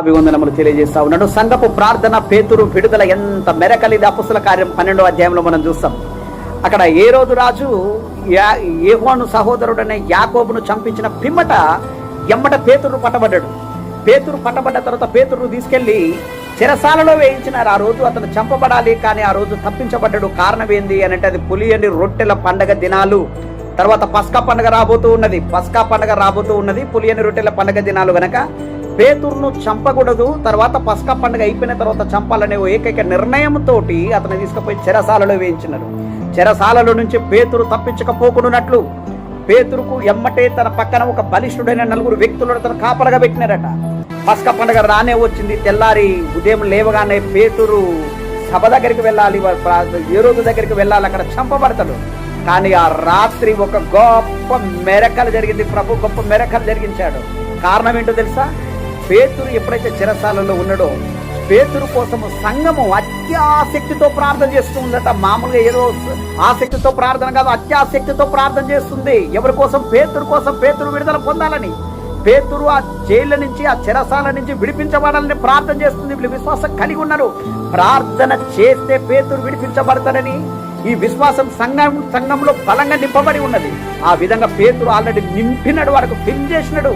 అభివందనములు తెలియజేస్తా ఉన్నాడు. సంఘపు ప్రార్థన పేతురు విడుదల ఎంత మెరకలిది అపుస్తల కార్యం 12వ అధ్యాయంలో మనం చూస్తాం. అక్కడ ఏ రోజు రాజు యేహోను సహోదరుడనే యాకోబును చంపించిన పిమ్మట ఎమ్మట పేతురు పట్టబడ్డాడు. పేతురు పట్టబడ్డ తర్వాత పేతురును తీసుకెళ్లి చెరసాలలో వేయించినారు. ఆ రోజు అతను చంపబడాలి, కానీ ఆ రోజు తప్పించబడ్డాడు. కారణం ఏంది అని అంటే అది పులియని రొట్టెల పండగ దినాలు. తర్వాత పస్కా పండుగ రాబోతూ ఉన్నది. పులియని రొట్టెల పండగ దినాలు గనక పేతురును చంపకూడదు, తర్వాత పస్కా పండుగ అయిపోయిన తర్వాత చంపాలనే ఏకైక నిర్ణయంతో అతను తీసుకుపోయి చెరసాలలో వేయించినారు. చెరసాలలో నుంచి పేతురు తప్పించకపోకున్నట్లు పేతురుకు ఎమ్మటే తన పక్కన ఒక బలిష్ఠుడైన 4 వ్యక్తులను తన కాపలగా పెట్టినారట. పస్కా పండుగ రానే వచ్చింది. తెల్లారి ఉదయం లేవగానే పేతురు సభ దగ్గరికి వెళ్ళాలి, ఏ రోజు దగ్గరికి వెళ్ళాలి, అక్కడ చంపబడతాడు. కానీ ఆ రాత్రి ఒక గొప్ప మెరకలు జరిగింది. ప్రభు గొప్ప మెరకలు జరిగించాడు. కారణం ఏంటో తెలుసా? పేతురు ఎప్పుడైతే చెరసాలలో ఉన్నాడో పేతురు కోసము సంఘము అత్యాసక్తితో ప్రార్థన చేస్తూ ఉందట. మామూలుగా ఏదో ఆసక్తితో ప్రార్థన కాదు, అత్యాసక్తితో ప్రార్థన చేస్తుంది. ఎవరి కోసం? పేతురు కోసం. పేతురు విడుదల పొందాలని, పేతురు ఆ జైళ్ళ నుంచి, ఆ చెరసాల నుంచి విడిపించబడాలని ప్రార్థన చేస్తుంది. వీళ్ళు విశ్వాసం కలిగి ఉన్నారు. ప్రార్థన చేస్తే పేతురు విడిపించబడతాడని ఈ విశ్వాసం సంఘంలో బలంగా నింపబడి ఉన్నది. ఆ విధంగా పేతురు ఆల్రెడీ నింపినడు, వారికి ఫిల్ చేసినాడు.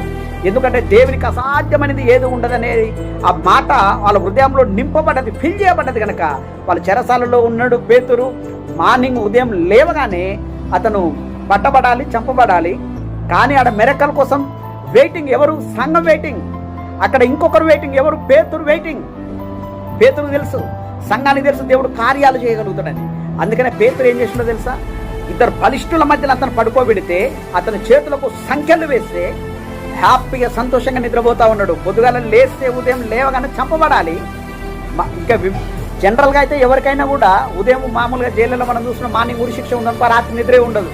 ఎందుకంటే దేవునికి అసాధ్యమైనది ఏది ఉండదనేది ఆ మాట వాళ్ళ హృదయంలో నింపబడ్డది, ఫిల్ చేయబడ్డది కనుక వాళ్ళ చెరసాలలో ఉన్నాడు పేతురు. మార్నింగ్ ఉదయం లేవగానే అతను పట్టబడాలి, చంపబడాలి. కానీ ఆడ మెరకల కోసం వెయిటింగ్. ఎవరు? సంఘం వెయిటింగ్. అక్కడ ఇంకొకరు వెయిటింగ్. ఎవరు? పేతురు వెయిటింగ్. పేతురు తెలుసు, సంఘానికి తెలుసు దేవుడు కార్యాలు చేయగలుగుతాడని. అందుకనే పేతురు ఏం చేసిందో తెలుసా? 2 బలిష్ఠుల మధ్యలో అతను పడుకోబెడితే అతని చేతులకు సంఖ్యలు వేస్తే హ్యాపీగా సంతోషంగా నిద్రపోతా ఉన్నాడు. పొద్దుగాల లేస్తే ఉదయం లేవగానే చంపబడాలి. ఇంకా జనరల్గా అయితే ఎవరికైనా కూడా ఉదయం మామూలుగా జైళ్ళలో మనం చూసిన మార్నింగ్ ఉరి శిక్ష ఉందనుకో, రాత్రి నిద్రే ఉండదు.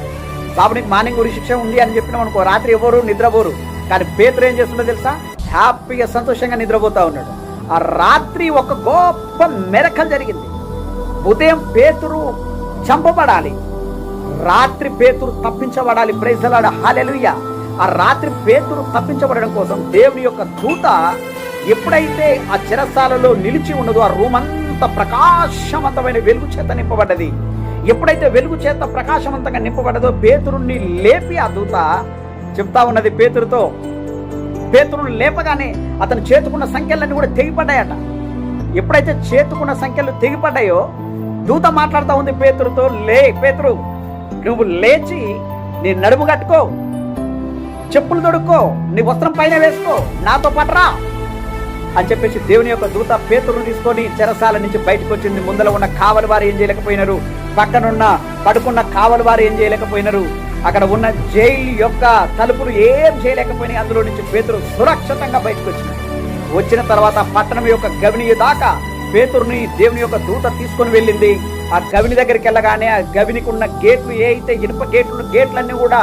బాబు నీకు మార్నింగ్ ఉరి శిక్ష ఉంది అని చెప్పినాం అనుకో, రాత్రి ఎవరు నిద్రపోరు. కానీ పేతురు ఏం చేస్తుందో తెలుసా? హ్యాపీగా సంతోషంగా నిద్రపోతా ఉన్నాడు. ఆ రాత్రి ఒక గొప్ప మెరకలు జరిగింది. ఉదయం పేతురు చంపబడాలి, రాత్రి పేతురు తప్పించబడాలి. ప్రైజ్ ది లార్డ్, హల్లెలూయా. ఆ రాత్రి పేతురు తప్పించబడడం కోసం దేవుని యొక్క దూత ఎప్పుడైతే ఆ చెరసాలలో నిలిచి ఉన్నదో ఆ రూమ్ అంతా ప్రకాశవంతమైన వెలుగు చేత నింపబడ్డది. ఎప్పుడైతే వెలుగు చేత ప్రకాశవంతంగా నింపబడ్డదో పేతురుని లేపి ఆ దూత చెప్తా ఉన్నది పేతురుతో. పేతురుని లేపగానే అతను చేతుకున్న సంఖ్యలన్నీ కూడా తెగిపడ్డాయట. ఎప్పుడైతే చేతుకున్న సంఖ్యలు తెగిపడ్డాయో దూత మాట్లాడుతూ ఉంది పేతురుతో, లే పేతురు, నువ్వు లేచి నీ నడుము కట్టుకో, చెప్పులు తొడుక్కో, నీ వస్త్రం పైన వేసుకో, నాతో పట్రా అని చెప్పేసి దేవుని యొక్క దూత పేతురును తీసుకొని చెరసాల నుంచి బయటకు వచ్చింది. ముందర ఉన్న కావలి వారు ఏం చేయలేకపోయినారు, పక్కనున్న పడుకున్న కావలి వారు ఏం చేయలేకపోయినారు, అక్కడ ఉన్న జైలు యొక్క తలుపులు ఏం చేయలేకపోయినాయి. అందులో నుంచి పేతురు సురక్షితంగా బయటకు వచ్చిన తర్వాత పట్టణం యొక్క గవిని దాకా పేతురుని దేవుని యొక్క దూత తీసుకొని వెళ్ళింది. ఆ గవిని దగ్గరికి వెళ్ళగానే ఆ గవినికి ఉన్న గేట్లు ఏ అయితే ఇనుప గేట్లన్నీ కూడా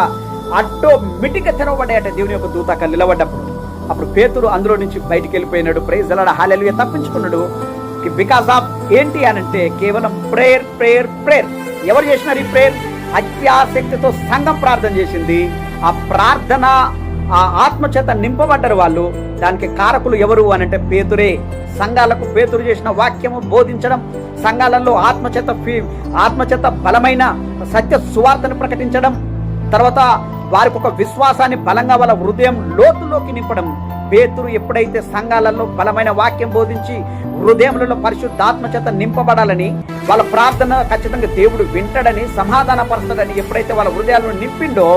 ఆటోమేటిక్గా తెరవబడ్డాయట దేవుని యొక్క దూత అక్కడ నిలబడ్డప్పుడు. అప్పుడు పేతురు అందులో నుంచి బయటికి వెళ్ళిపోయినాడు. Praise the lord, hallelujah. తప్పించుకున్నాడు. బికాస్ ఆఫ్ ఏంటి అనంటే కేవలం ప్రేయర్ ప్రేయర్ ప్రేయర్. ఎవరు చేసినారు ఈ ప్రేయర్? అత్యాసక్తితో సంఘం ప్రార్థన చేసింది. ఆ ప్రార్థన ఆ ఆత్మచేత నింపబడ్డారు వాళ్ళు. దానికి కారకులు ఎవరు అనంటే పేతురే. సంఘాలకు పేతురు చేసిన వాక్యము బోధించడం, సంఘాలలో ఆత్మచేత బలమైన సత్య సువార్తను ప్రకటించడం, తర్వాత వారికి ఒక విశ్వాసాన్ని బలంగా వాళ్ళ హృదయం లోతులోకి నింపడం. పేతురు ఎప్పుడైతే సంఘాలలో బలమైన వాక్యం బోధించి హృదయములలో పరిశుద్ధాత్మ చేత నింపబడాలని, వాళ్ళ ప్రార్థన ఖచ్చితంగా దేవుడు వింటాడని, సమాధానపరచడని ఎప్పుడైతే వాళ్ళ హృదయాలను నింపిండో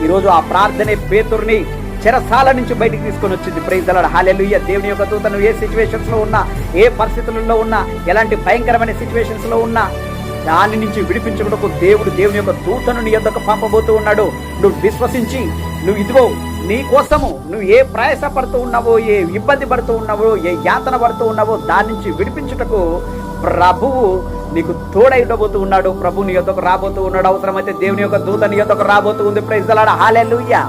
ఈరోజు ఆ ప్రార్థనే పేతురుని చెరసాల నుంచి బయటికి తీసుకొని వచ్చింది. ప్రైజ్ ది లార్డ్, హల్లెలూయా. దేవుని యొక్క దూతను ఏ సిచ్యువేషన్స్ లో ఉన్నా, ఏ పరిస్థితులలో ఉన్నా, ఎలాంటి భయంకరమైన సిచ్యువేషన్స్ లో ఉన్నా దాని నుంచి విడిపించుటకు దేవుడు దేవుని యొక్క దూతను నీ యొద్దకు పంపబోతూ ఉన్నాడు. నువ్వు విశ్వసించి, నువ్వు ఇదిగో నీ కోసము నువ్వు ఏ ప్రయాస పడుతూ ఉన్నావో, ఏ ఇబ్బంది పడుతూ ఉన్నావో, ఏ యాతన పడుతూ ఉన్నావో దాని నుంచి విడిపించుటకు ప్రభువు నీకు తోడై ఉండబోతూ ఉన్నాడు. ప్రభు నీ యొద్దకు రాబోతూ ఉన్నాడు. అవసరమైతే దేవుని యొక్క దూత నీ యొద్దకు రాబోతూ ఉంది. Praise the lord, hallelujah.